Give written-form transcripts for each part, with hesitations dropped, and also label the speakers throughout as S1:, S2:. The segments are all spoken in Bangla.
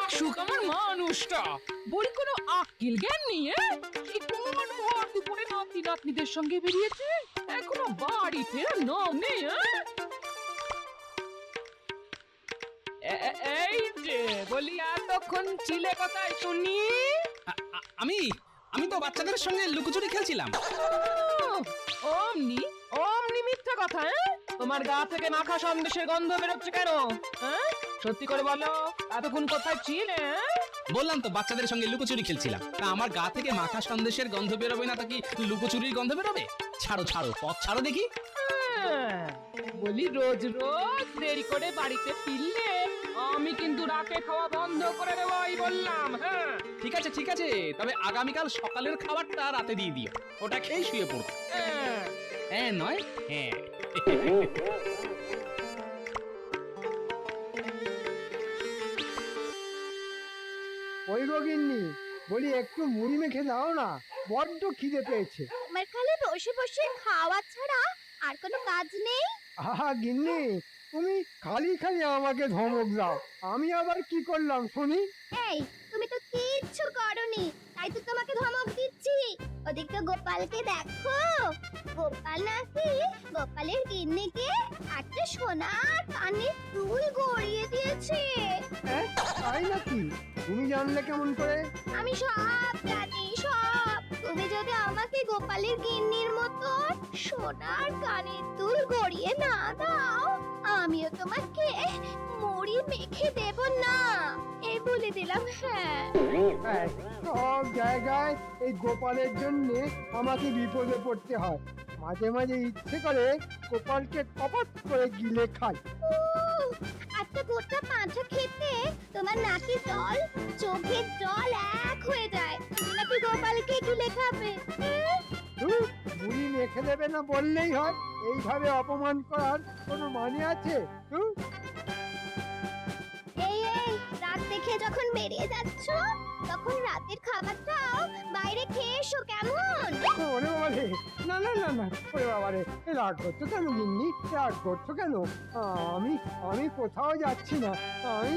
S1: অসুখ আমার মানুষটা বলি কোনো আক্কেল জ্ঞান নেই কি কোন ভর দুপুরে নাতি নাতনিদের সঙ্গে বেরিয়েছে এখনো বাড়ি ফেরার নাম নেই এই যে বলি এতক্ষণ ছিলে কোথায় শুনি
S2: আমি আমি তো বাচ্চাদের সঙ্গে লুকোচুরি খেলছিলাম।
S1: অমনি অমনি মিথ্যা কথা তোমার গা থেকে মাখা সন্দেশের গন্ধ বেরোচ্ছে কেন সত্যি করে বলো এতক্ষণ কোথায় ছিলে
S2: বললাম তো বাচ্চাদের সঙ্গে লুকোচুরি খেলছিলাম। তা আমার গা থেকে মাখা সন্দেশের গন্ধ বেরোবে না তা কি লুকোচুরির গন্ধ বেরোবে? ছাড়ো ছাড়ো, পথ ছাড়ো দেখি।
S1: বলি রোজ রোজ দেরি করে বাড়িতে ফিরলে আমি কিন্তু রাতে খাওয়া বন্ধ করে দেবো বললাম। হ্যাঁ
S2: ঠিক আছে ঠিক আছে, তবে আগামীকাল সকালের খাবারটা রাতে দিয়ে দিও, ওটা খেয়ে শুয়ে পড়ো। হ্যাঁ নয় হ্যাঁ।
S3: ওই গিন্নি, বলি একটু মুড়ি মেখে দাও না, বড্ড খিদে পেয়েছে।
S4: আমার খালি বসে বসে খাওয়া ছাড়া আর কোনো কাজ নেই।
S3: আহা গিন্নি, তুমি খালি খালি আমাকে ধমক দাও, আমি আবার কি করলাম শুনি?
S4: এই তুমি তো কিচ্ছু করনি, তাই তো তোমাকে ধমক দিচ্ছি। ওদিকে গোপালকে দেখো, গোপাল নাকি গোপালের গিন্নিকে একটা সোনার কানের দুল গড়িয়ে দিয়েছে।
S3: হ্যাঁ, তাই নাকি? তুমি জানলে কেমন করে?
S4: আমি সব জানি সব। তুমি যদি আমাকে গোপালের গিন্নির মতো সোনার কানের দুল গড়িয়ে না দাও, আমিও তোমাকে মুড়ি মেখে দেব না, এই বলে দিলাম। হ্যাঁ,
S3: হ্যাঁ, সব জায়গায় এই গোপালের জন্য আমাকে বিপদে পড়তে হয়। মাঝে মাঝে ইচ্ছে করে গোপালকে কপাত করে গিলে খাই।
S4: একটা গোটা পাঁঠা খেতে তোমার নাকি জল চোখের জল এক হয়ে যায়, তুমি নাকি গোপালকে গিলে খাবে।
S3: ধুর, মুড়ি মেখে দেবে না বললেই হয়, এইভাবে অপমান করার কোনো মানে আছে? ধুর।
S4: এই রাত দেখে যখন বেরিয়ে যাচ্ছ তখন রাতের খাবারটাও বাইরে খেয়ে এসো, কেমন?
S3: ওরে বাবা রে, না না না না, ওরে বাবা রে, রাগ করছো কেন গিন্নি, রাগ করছো কেন? আমি আমি কোথাও যাচ্ছি না, আমি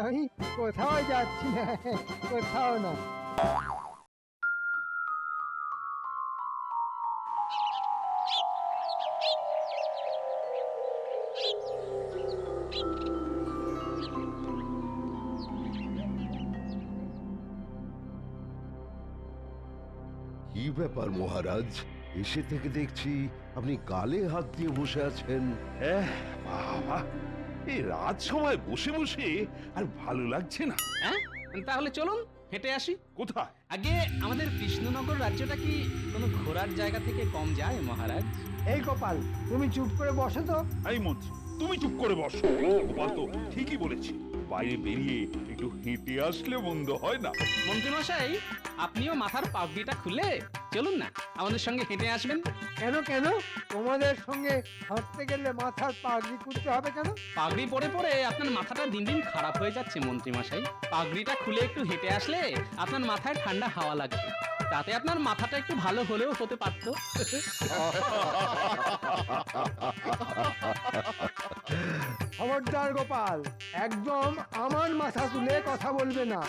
S3: আমি কোথাও যাচ্ছি না, কোথাও না।
S5: কি ব্যাপার মহারাজ, এসে থেকে দেখছি আপনি গালে হাত দিয়ে বসে আছেন।
S6: বাবা, এই রাত সময় বসে বসে আর ভালো লাগছে না।
S2: হ্যাঁ তাহলে চলুন হেঁটে আসি।
S6: কোথায়?
S2: আগে আমাদের কৃষ্ণনগর রাজ্যটা কি কোনো ঘোরার জায়গা থেকে কম যায় মহারাজ?
S3: এই গোপাল, তুমি চুপ করে বসো তো।
S6: এই মন্ত্রী, তুমি চুপ করে বসো। গোপাল তো ঠিকই বলেছে, বাইরে বেরিয়ে একটু হেঁটে আসলে মন্দ হয় না।
S2: মন্ত্রীমশাই, আপনিও মাথার পাগড়িটা খুলে চলুন না, আমাদের সঙ্গে হেঁটে আসবেন।
S3: কেন কেন? তোমাদের সঙ্গে হাঁটতে গেলে মাথার পাগড়ি করতে হবে কেন?
S2: পাগড়ি পরে পরে আপনার মাথাটা দিন দিন খারাপ হয়ে যাচ্ছে মন্ত্রীমশাই। পাগড়িটা খুলে একটু হেঁটে আসলে আপনার মাথায় ঠান্ডা হাওয়া লাগবে, তাতে আপনার মাথাটা একটু ভালো হলেও হতে পারতো।
S3: খবরদার গোপাল, একদম আমার মাথা তুলে কথা বলবে না।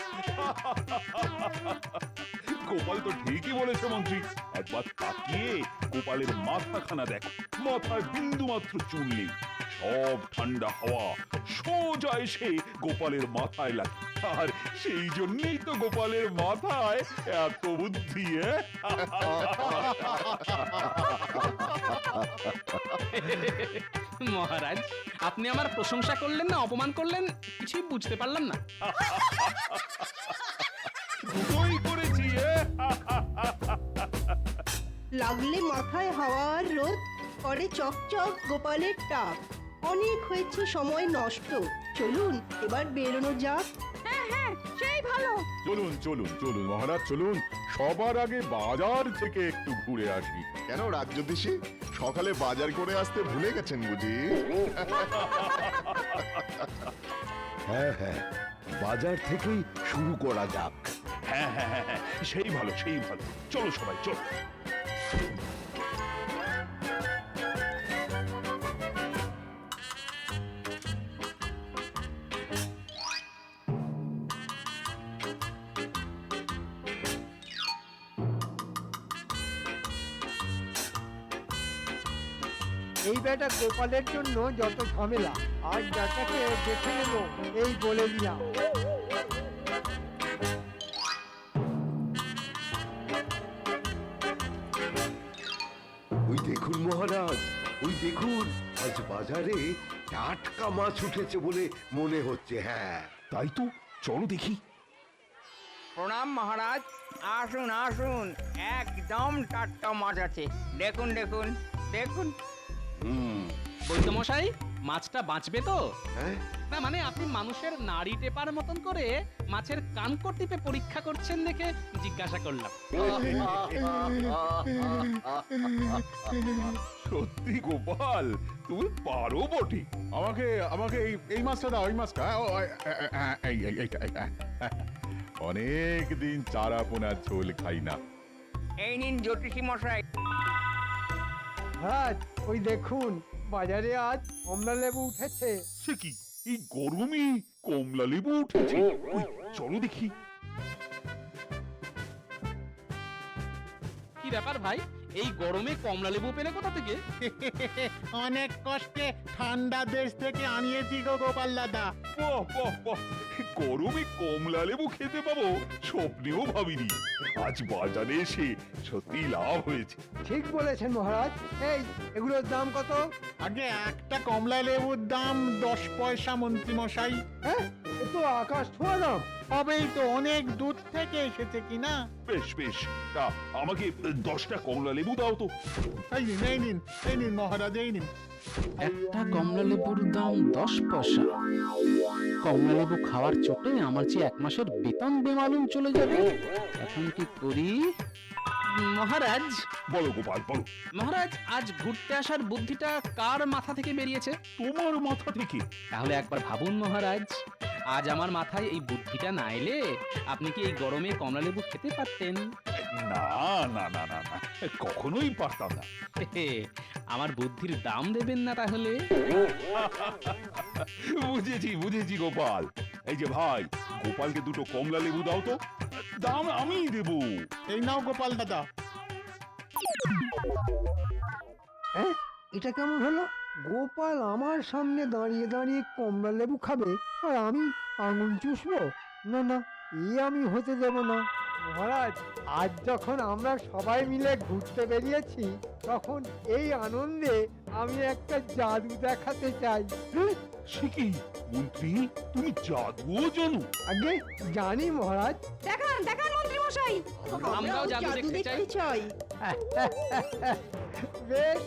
S6: গোপাল তো ঠিকই বলেছে মন্ত্রী, একবার তাকিয়ে গোপালের মাথাখানা দেখো, মাথায় বিন্দু মাত্র চুল নেই, সব ঠান্ডা হাওয়া সোজা এসে গোপালের মাথায় লাগে, আর সেই জন্যই তো গোপালের মাথায় এত বুদ্ধি।
S2: মহারাজ, আপনি আমার প্রশংসা করলেন না অপমান করলেন কিছুই বুঝতে পারলাম না।
S6: দুটোই করেছি।
S7: লাগলে মাথায় হাওয়ার রোদ, করে চকচক গোপালের টাক। অনেক হয়েছে সময় নষ্ট, চলুন এবার বেরোনো যাক।
S4: সেই ভালো।
S6: চলুন চলুন চলুন মহারাজ, চলুন সবার আগে বাজার থেকে একটু ঘুরে আসি।
S8: কেন রাজ্যধীশে, সকালে বাজার করে আসতে ভুলে গেছেন বুঝি?
S5: হ্যাঁ হ্যাঁ, বাজার থেকেই শুরু করা যাক।
S6: হ্যাঁ হ্যাঁ হ্যাঁ হ্যাঁ, সেই ভালো সেই ভালো, চলো সবাই চলো।
S3: এই বেটা গোপালের জন্য যত ঝামেলা, আর বেটাকে দেখে নেবো এই বলে দিলাম।
S5: ওই দেখুন মহারাজ, ওই দেখুন, আজ বাজারে টাটকা মাছ উঠেছে বলে মনে হচ্ছে। হ্যাঁ,
S6: তাই তো, চলো দেখি।
S9: প্রণাম মহারাজ, আসুন আসুন, একদম টাটকা মাছ আছে। দেখুন দেখুন দেখুন।
S2: বৈদ্যমশাই, মাছটা বাঁচবে তো?
S5: হ্যাঁ,
S2: না মানে আপনি মানুষের নাড়ি টেপার মতন করে মাছের কানকর টিপে পরীক্ষা করছেন দেখে জিজ্ঞাসা করলাম।
S6: সত্যি গোপাল, তুমি পারো বটে।
S8: আমাকে আমাকে এই মাছটা দাও, এই মাছটা। অনেক দিন চারা পোনার ঝোল খাই না।
S9: এই নিন জ্যোতিষী মশাই।
S3: মহারাজ, ওই দেখুন বাজারে আজ কমলা লেবু উঠেছে।
S6: সে কি, এই গরমে কমলা লেবু উঠেছে? ওই, চলো দেখি।
S2: কি ব্যাপার ভাই, এই গরমে কমলা লেবু পেলে কোথা থেকে?
S10: অনেক কষ্টে ঠান্ডা দেশ থেকে আনিয়েছি গো গোপাল দাদা।
S6: বাহ বাহ বাহ, গরমে কমলা লেবু খেতে পাবো স্বপ্নেও ভাবিনি। আজ বাজারে এসে সত্যি লাভ হয়েছে।
S3: ঠিক বলেছেন মহারাজ। এই এগুলোর দাম কত?
S10: আগে একটা কমলা লেবুর দাম 10 পয়সা মন্ত্রী মশাই।
S3: হ্যাঁ, এ তো আকাশ ছোঁয়া দাম।
S10: তবেই তো, অনেক দূর থেকে এসেছে কিনা।
S6: বেশ বেশ, তা আমাকে 10টা কমলা লেবু দাও তো।
S10: এই নিন এই নিন এই নিন মহারাজ, এই নিন।
S2: একটা কমলা লেবুর দাম 10 পয়সা। কমলা লেবু খাওয়ার চোটে আমার যে 1 মাসের বেতন বেমালুম চলে যাবে। এখন কি করি? মহারাজ,
S6: বলো গোপাল, বলো।
S2: মহারাজ, আজ ঘুরতে আসার বুদ্ধিটা কার মাথা থেকে বেরিয়েছে?
S6: তোমার মাথা থেকে?
S2: তাহলে একবার ভাবুন মহারাজ, আজ আমার মাথায় এই বুদ্ধিটা না এলে আপনি কি এই গরমে কমলা লেবু খেতে পারতেন?
S6: না না না না না, কখনোই পারতাম না।
S2: আমার বুদ্ধির দাম দেবেন না তাহলে?
S6: বুঝেছি বুঝেছি গোপাল। এই যে ভাই, গোপালকে 2টো কমলা লেবু দাও তো, দাম আমিই দেবো।
S10: এই নাও গোপাল দাদা।
S3: হ্যাঁ, এটা কেমন হলো? গোপাল আমার সামনে দাঁড়িয়ে দাঁড়িয়ে কমলা লেবু খাবে আর আমি আঙুল চুষবো? না না, আমি হতে দেব না। মহারাজ, আজ যখন আমরা সবাই মিলে ঘুরতে বেরিয়েছি, তখন এই আনন্দে আমি একটা জাদু দেখাতে চাই।
S6: সে কি মন্ত্রী, তুমি জাদুও জানো?
S3: আগে জানি মহারাজ।
S1: দেখান দেখান মন্ত্রী মশাই।
S2: আমরাও জাদু দেখতে চাই।
S3: বেশ,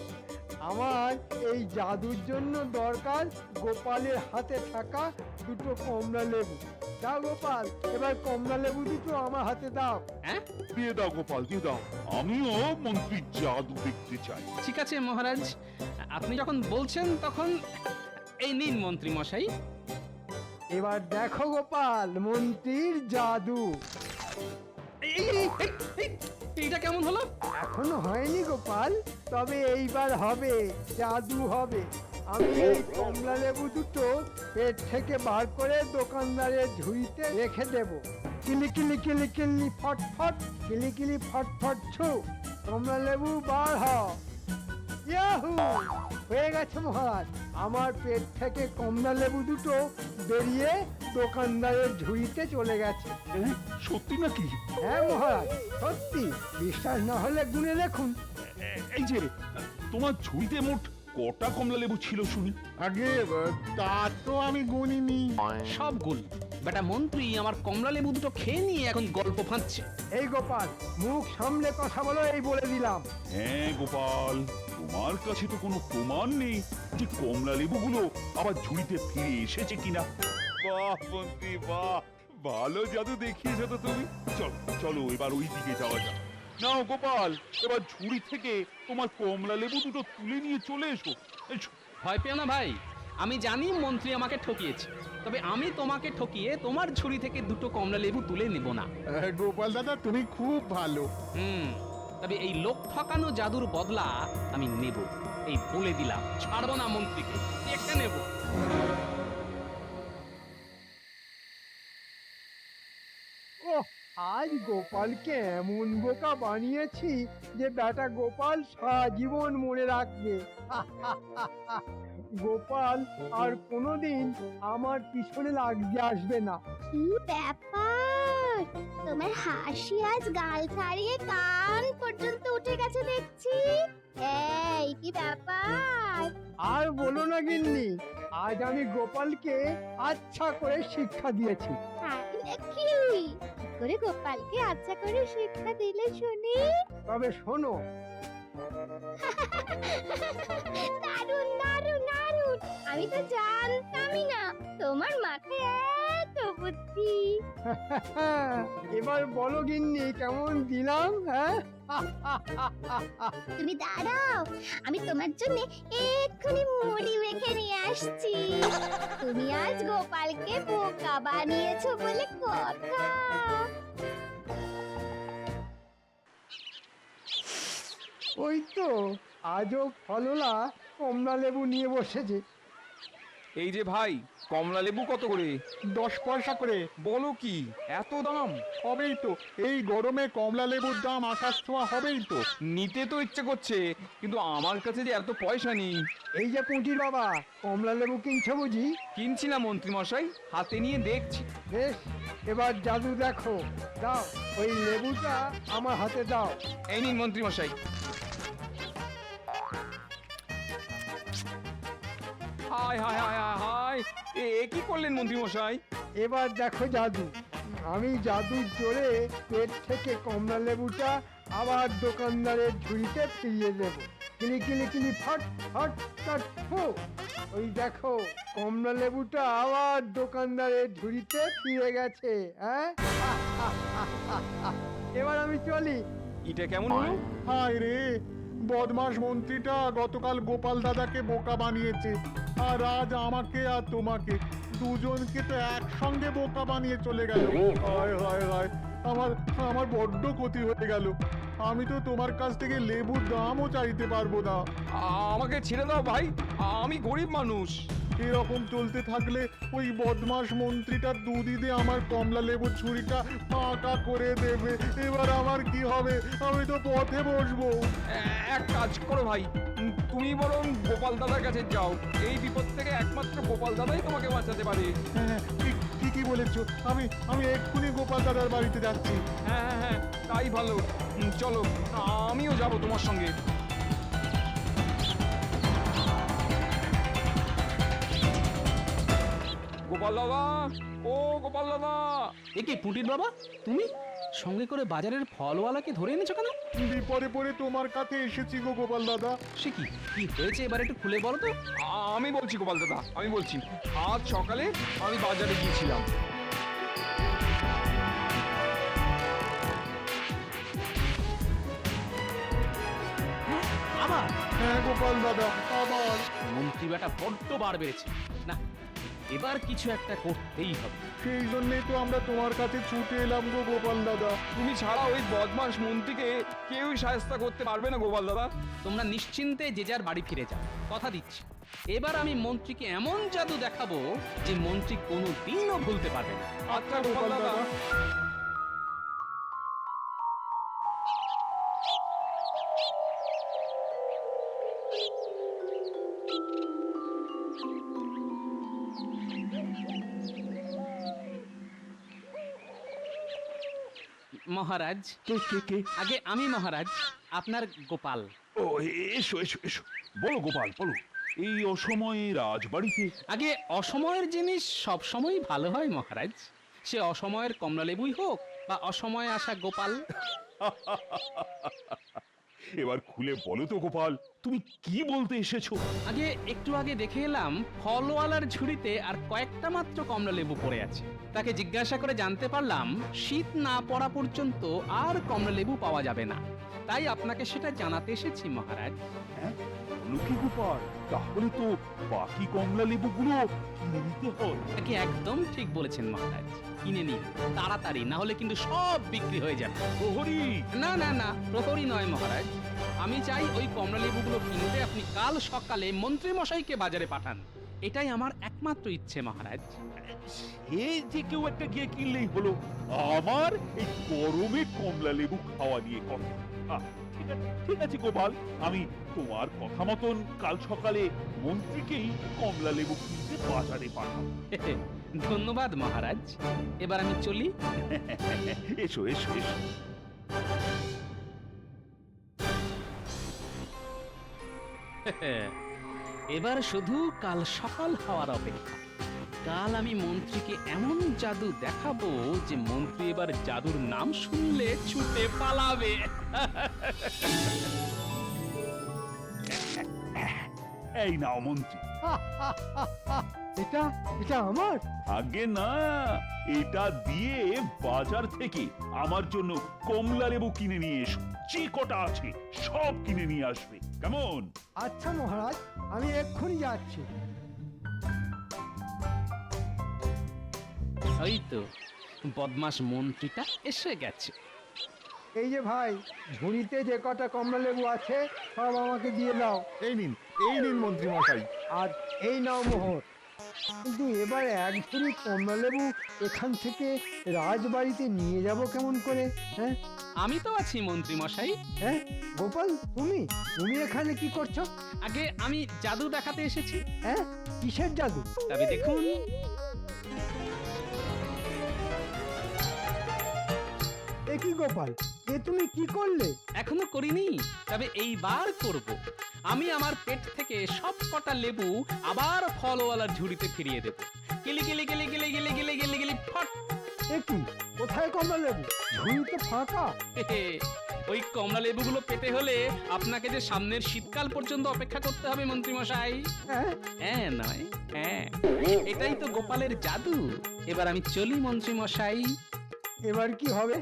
S3: আমার এই জাদুর জন্য দরকার গোপালের হাতে থাকা 2টো কমলা লেবু। দাও গোপাল, এবার কমলা লেবু 2টো আমার হাতে দাও।
S2: হ্যাঁ,
S6: দিয়ে দাও গোপাল, দিয়ে দাও। আমিও মন্ত্রীর জাদু দেখতে চাই।
S2: ঠিক আছে মহারাজ, আপনি যখন বলছেন তখন এই নিন মন্ত্রী মশাই।
S3: এবার দেখো গোপাল, মন্ত্রীর জাদু।
S2: এইটা কেমন হলো?
S3: এখনো হয়নি গোপাল, তবে এইবার হবে, জাদু হবে। আমি এই কমলা লেবু 2টো পেট থেকে বার করে দোকানদারের ঝুড়িতে রেখে দেব। কিলি কিলি কিলি কিলি ফট ফট, কিলি কিলি ফট ফট ছু, কমলা লেবু বার হ। ইয়াহু! হয়ে গেছে মহারাজ, আমার পেট থেকে কমলা লেবু 2টো বেরিয়ে দোকানদারের ঝুড়িতে চলে গেছে।
S6: সত্যি নাকি?
S3: হ্যাঁ মহারাজ, সত্যি। বিশ্বাস না হলে গুনে দেখুন।
S6: এই যে, তোমার ঝুড়িতে মোট কটা কমলা লেবু ছিল শুনি?
S10: আগে তা তো আমি গুনিনি।
S2: সব গুল। বেটা মন্ত্রী আমার কমলা লেবু 2টো খেয়ে নিয়ে এখন গল্প ফাঁদছে।
S3: এই গোপাল, মুখ সামলে কথা বলো, এই বলে দিলাম।
S6: হ্যাঁ গোপাল, তোমার কাছে তো কোনো প্রমাণ নেই যে কমলা লেবুগুলো আবার ঝুড়িতে ফিরে এসেছে কিনা। বাহ মন্ত্রী বাহ, ভালো জাদু দেখিয়েছো তো তুমি। চলো চলো, এবার ওই দিকে যাওয়া যাক। নাও গোপাল, এবার ঝুড়ি থেকে তোমার কমলা লেবু 2টো তুলে নিয়ে চলে এসো। এসো।
S2: ভয় পেও না ভাই, আমি জানি মন্ত্রী আমাকে ঠকিয়েছে, তবে আমি তোমাকে ঠকিয়ে তোমার ঝুড়ি থেকে 2টো কমলা লেবু তুলে নেব না।
S10: গোপাল দাদা, তুমি খুব ভালো।
S2: তবে এই লোক ঠকানো জাদুর বদলা আমি নেব, এই বলে দিলাম। ছাড়বো না মন্ত্রীকে, দেখে নেব।
S3: ও আজ গোপালকে এমন বোকা বানিয়েছি যে বেটা গোপাল সারা জীবন মনে রাখবে। গোপাল আর কোনোদিন আমার পিছনে লাগতে আসবে না।
S4: কি ব্যাপার, তোমার হাসি আজ গাল ছাড়িয়ে কান পর্যন্ত উঠে গেছে দেখছি। এই কি ব্যাপার?
S3: আর বলো না গিন্নি, আজ আমি গোপালকে আচ্ছা করে শিক্ষা দিয়েছি।
S4: তাই নাকি? কি করে গোপালকে আচ্ছা করে শিক্ষা দিলে শুনি?
S3: তবে শোনো,
S4: দারুণ দারুণ দারুণ, আমি তো জানতামই না তোমার মাথায় এত বুদ্ধি।
S3: এবার বলো গিন্নি কেমন দিলাম? হ্যাঁ,
S4: তুমি দাঁড়াও, আমি তোমার জন্য এক্ষুনি মুড়ি মেখে নিয়ে আসছি। তুমি আজ গোপালকে বোকা বানিয়েছো বলে কথা।
S3: ওই তো আজও ফললা কমলা লেবু নিয়ে বসেছে।
S9: এই যে ভাই, কমলা লেবু কত করে?
S10: 10 পয়সা করে।
S9: বলো কি, এত দাম?
S10: হবেই তো, এই গরমে কমলা লেবুর দাম আকাশ ছোঁয়া হবেই তো।
S9: নিতে তো ইচ্ছে করছে, কিন্তু আমার কাছে যে এত পয়সা নেই।
S3: এই যে পুঁটির বাবা, কমলা লেবু কিনছো বুঝি?
S9: কিনছি না মন্ত্রী মশাই, হাতে নিয়ে দেখছি।
S3: বেশ, এবার জাদু দেখো। দাও, ওই লেবুটা আমার হাতে দাও।
S9: এই নিন মন্ত্রী মশাই। হায় হায় হায় হায় হায়, এ কি করলেন মন্ত্রী মশাই?
S3: এবার দেখো জাদু। আমি জাদুর জোরে পেট থেকে কমলা লেবুটা আবার দোকানদারের ঝুড়িতে ফিরিয়ে দেব। কিলি কিলি কিলি ফট ফট ফট ফু। ওই দেখো, কমলা লেবুটা আবার দোকানদারের ঝুড়িতে ফিরে গেছে। হ্যাঁ, এবার আমি চলি।
S9: এটা কেমন হলো?
S10: হায় রে, বদমাস মন্ত্রীটা গতকাল গোপাল দাদাকে বোকা বানিয়েছে, আর আজ আমাকে আর তোমাকে দুজনকে তো একসঙ্গে বোকা বানিয়ে চলে গেল। হায় হায় হায়, আমার আমার বড্ড ক্ষতি হয়ে গেল। আমি তো তোমার কাছ থেকে লেবুর দামও চাইতে পারবো না।
S9: আমাকে ছেড়ে দাও ভাই, আমি গরিব মানুষ।
S10: এরকম চলতে থাকলে ওই বদমাস মন্ত্রীটার দুদিদে আমার কমলা লেবুর ছুরিটা ফাঁকা করে দেবে। এবার আমার কি হবে? আমি তো পথে বসবো।
S9: এক কাজ করো ভাই, তুমি বরং গোপাল দাদার কাছে যাও। এই বিপদ থেকে একমাত্র গোপাল দাদাই তোমাকে বাঁচাতে পারে।
S10: হ্যাঁ, ঠিকই বলেছো। আমি এক্ষুনি গোপাল দাদার বাড়িতে যাচ্ছি।
S9: হ্যাঁ হ্যাঁ হ্যাঁ, তাই ভালো। চলো, আমিও যাব তোমার সঙ্গে। গোপাল দাদা, ও গোপাল দাদা।
S2: এ কি পুটির বাবা, তুমি সঙ্গে করে বাজারের ফলওয়ালাকে ধরে এনেছো কেন?
S10: বিপদে পড়ে তোমার কাছে এসেছি গো গোপাল দাদা।
S2: সে কি কি হয়েছে এবার একটু খুলে বলো তো।
S9: আমি বলছি গোপাল দাদা, আমি বলছি। আজ সকালে আমি বাজারে গিয়েছিলাম।
S2: আবার
S10: হ্যাঁ গোপাল দাদা, আবার।
S2: মন্ত্রী বেটা বড্ড বার বেড়েছে। না, এবার কিছু একটা করতেই হবে।
S10: সেই জন্যই তো আমরা তোমার কাছে ছুটে এলাম গো গোপাল দাদা।
S9: তুমি ছাড়া ওই বদমাস মন্ত্রীকে কেউই সাহায্য করতে পারবে না গোপাল দাদা।
S2: তোমরা নিশ্চিন্তে যে যার বাড়ি ফিরে যাও, কথা দিচ্ছি। এবার আমি মন্ত্রীকে এমন জাদু দেখাবো যে মন্ত্রী কোনো দিনও ভুলতে পারবে না।
S9: আচ্ছা গোপাল দাদা।
S2: মহারাজ,
S6: কে?
S2: আগে আমি মহারাজ, আপনার গোপাল।
S6: ও, এসো এসো এসো, বলো গোপাল বলো। এই অসময়ে রাজবাড়িতে?
S2: আগে অসময়ের জিনিস সব সময়ই ভালো হয় মহারাজ, সে অসময়ের কমলালেবুই হোক বা অসময়ে আসা গোপাল।
S6: এবার খুলে বলো তো গোপাল, তুমি কি বলতে এসেছো?
S2: আগে একটু আগে দেখে এলাম ফলওয়ালার ঝুড়িতে আর কয়েকটা মাত্র কমলালেবু পড়ে আছে। তাকে জিজ্ঞাসা করে জানতে পারলাম শীত না পড়া পর্যন্ত আর কমলালেবু পাওয়া যাবে না। তাই আপনাকে সেটা জানাতে এসেছি মহারাজ।
S6: লুকি গোপাল, তাহলে তো বাকি কমলা লেবুগুলো কিনে নিতে হয়।
S2: তাকে একদম ঠিক বলেছেন মহারাজ, কিনে নিন তাড়াতাড়ি, না হলে কিন্তু সব বিক্রি হয়ে যাবে।
S6: প্রহরী!
S2: না না না, প্রহরী নয় মহারাজ, আমি চাই ওই কমলালেবুগুলো কিনতে আপনি কাল সকালে মন্ত্রী মশাইকে বাজারে পাঠান। এটাই আমার একমাত্র ইচ্ছে মহারাজ।
S6: সে যে কেউ একটা গিয়ে কিনলেই হলো, আমার এই গরমে কমলা লেবু খাওয়া নিয়ে কথা। ঠিক আছে গোপাল, আমি তোমার কথা মতন কাল সকালে মন্ত্রীকেই কমলা লেবু কিনতে বাজারে পাঠাবো।
S2: ধন্যবাদ মহারাজ, এবার আমি চলি।
S6: এসো এসো এসো।
S2: এবার শুধু কাল সকাল হওয়ার অপেক্ষা। কাল আমি মন্ত্রীকে এমন জাদু দেখাবো যে মন্ত্রী এবার জাদুর নাম শুনলে ছুটে পালাবে।
S6: এই নাও মন্ত্রী।
S3: এটা এটা আমার?
S6: আগে না, এটা দিয়ে বাজার থেকে আমার জন্য কমলা লেবু কিনে নিয়ে এসো। যে কটা আছে সব কিনে নিয়ে আসবে, কেমন?
S3: আচ্ছা মহারাজ, আমি এক্ষুনি যাচ্ছি।
S2: ওই তো বদমাস মন্ত্রীটা এসে গেছে।
S3: এই যে ভাই, ঝুড়িতে যে কটা কমলা লেবু আছে সব আমাকে দিয়ে দাও।
S10: এই নিন মন্ত্রী মশাই।
S3: আর এই নাও মোহর। কিন্তু এবার এক ঝুড়ি কমলা লেবু এখান থেকে রাজবাড়িতে নিয়ে যাব কেমন করে? হ্যাঁ
S2: আমি তো আছি মন্ত্রী মশাই।
S3: হ্যাঁ, গোপাল তুমি তুমি এখানে কি করছো?
S2: আগে আমি জাদু দেখাতে এসেছি।
S3: হ্যাঁ, কিসের জাদু?
S2: তবে দেখুন।
S3: এ কি গোপাল, এ তুমি কি করলে?
S2: এখনো করিনি, তবে এইবার করব। আমি আমার পেট থেকে সব কটা লেবু আবার ফলওয়ালার ঝুড়িতে ফিরিয়ে দেব। গিলি গিলি গিলি গিলি গিলি গিলি গিলি গিলি ফট।
S3: এ কি, কোথায় কমলা লেবু? ঝুড়ি তো ফাঁকা।
S2: ওই কমলা লেবুগুলো পেতে হলে আপনাকে যে সামনের শীতকাল পর্যন্ত অপেক্ষা করতে হবে মন্ত্রী মশাই।
S3: হ্যাঁ
S2: হ্যাঁ নয় হ্যাঁ, এটাই তো গোপালের জাদু। এবার আমি চলি মন্ত্রী মশাই।
S3: এবার কি হবে?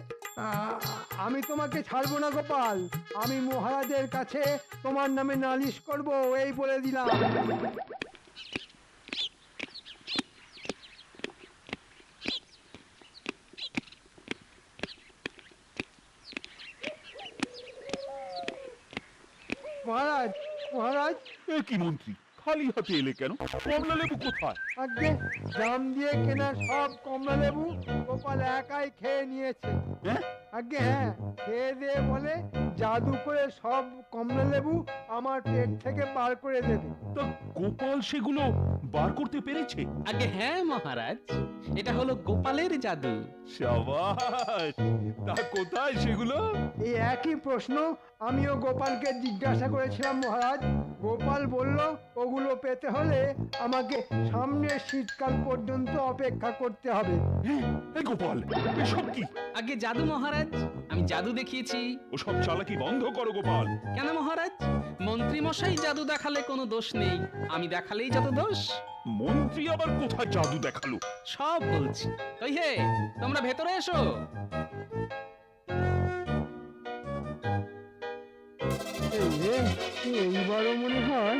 S3: আমি তোমাকে ছাড়বো না গোপাল। আমি মহারাজের কাছে তোমার নামে নালিশ করব, এই বলে দিলাম। মহারাজ মহারাজ,
S6: এ কি মন্ত্রী, খালি হাতে এলে কেন? কমলা লেবু কোথায়?
S3: আগে দাম দিয়ে কেনা সব কমলা লেবু গোপাল একাই খেয়ে নিয়েছে।
S6: হ্যাঁ?
S3: আগে হ্যাঁ, খেয়ে দিয়ে বলে জাদু করে সব কমলা লেবু আমার পেট থেকে বার করে দেবে।
S6: তা গোপাল সেগুলো বার করতে পেরেছে?
S2: আগে হ্যাঁ মহারাজ, এটা হলো গোপালের জাদু।
S6: সাবাস! তা কোথায় সেগুলো?
S3: এই একই প্রশ্ন আমিও গোপালকে জিজ্ঞাসা করেছিলাম মহারাজ। গোপাল বলল ওগুলো পেতে হলে আমাকে সামনের শীতকাল পর্যন্ত অপেক্ষা করতে হবে।
S6: এই গোপাল, এসব কি?
S2: আগে জাদু মহারাজ, আমি জাদু দেখিয়েছি।
S6: ওসব চালাকি বন্ধ করো গোপাল।
S2: কেন মহারাজ? মন্ত্রী মশাই জাদু দেখালে কোনো দোষ নেই, আমি দেখালেই যত দোষ।
S6: মন্ত্রী আবার কোথায় জাদু দেখালো?
S2: সব বলছি। কই হে, তোমরা ভেতরে এসো।
S3: এই রে, এইবারও মনে হয়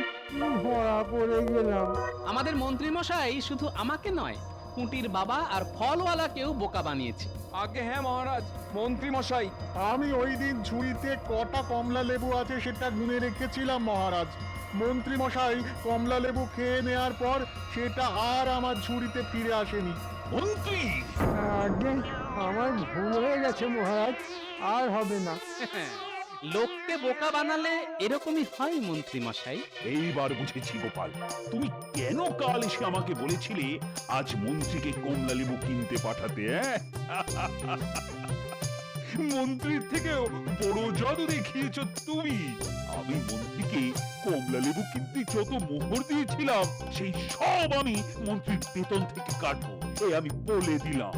S3: ধরা পড়ে গেলাম।
S2: আমাদের মন্ত্রী মশাই শুধু আমাকে নয়, কুটির বাবা আর ফলওয়ালাকেও বোকা বানিয়েছে।
S9: আগে হ্যাঁ মহারাজ, মন্ত্রী মশাই।
S10: আমি ওই দিন ঝুড়িতে কটা কমলা লেবু আছে সেটা গুনে রেখেছিলাম মহারাজ। মন্ত্রী মশাই কমলা লেবু খেয়ে নেওয়ার পর সেটা আর আমার ঝুড়িতে ফিরে আসেনি।
S6: মন্ত্রী!
S3: আগে আমার ভুল হয়ে গেছে মহারাজ, আর হবে না।
S2: লোককে বোকা বানালে এরকমই হয় মন্ত্রী মশাই।
S6: এইবার বুঝেছি গোপাল, তুমি কেন কাল এসে আমাকে বলেছিলে আজ মন্ত্রীকে কমলা লেবু কিনতে পাঠাতে। মন্ত্রীর থেকেও বড় জাদু দেখিয়েছ তুমি। আমি মন্ত্রীকে কমলা লেবু কিনতে যত মোহর দিয়েছিলাম সেই সব আমি মন্ত্রীর বেতন থেকে কাটবো, এই আমি বলে দিলাম।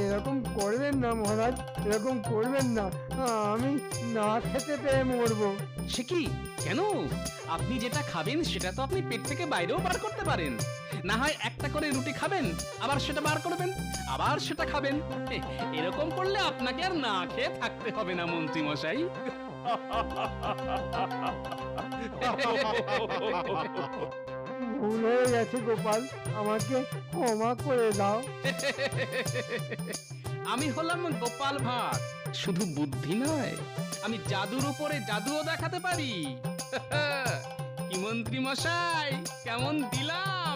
S3: এরকম করবেন না মহারাজ, এরকম করবেন না। আমি না খেতে পেয়ে মরবো।
S2: সে কি? কেন? আপনি যেটা খাবেন সেটা তো আপনি পেট থেকে বাইরেও বার করতে পারেন। না হয় একটা করে রুটি খাবেন, আবার সেটা বার করবেন, আবার সেটা খাবেন। এরকম করলে আপনাকে আর না খেয়ে থাকতে হবে না মন্ত্রী মশাই।
S3: ভুল হয়ে গেছে গোপাল, আমাকে ক্ষমা করে দাও।
S2: আমি হলাম গোপাল ভাঁড়, শুধু বুদ্ধি নয়, আমি জাদুর উপরে জাদুও দেখাতে পারি। কি মন্ত্রী মশাই, কেমন দিলাম?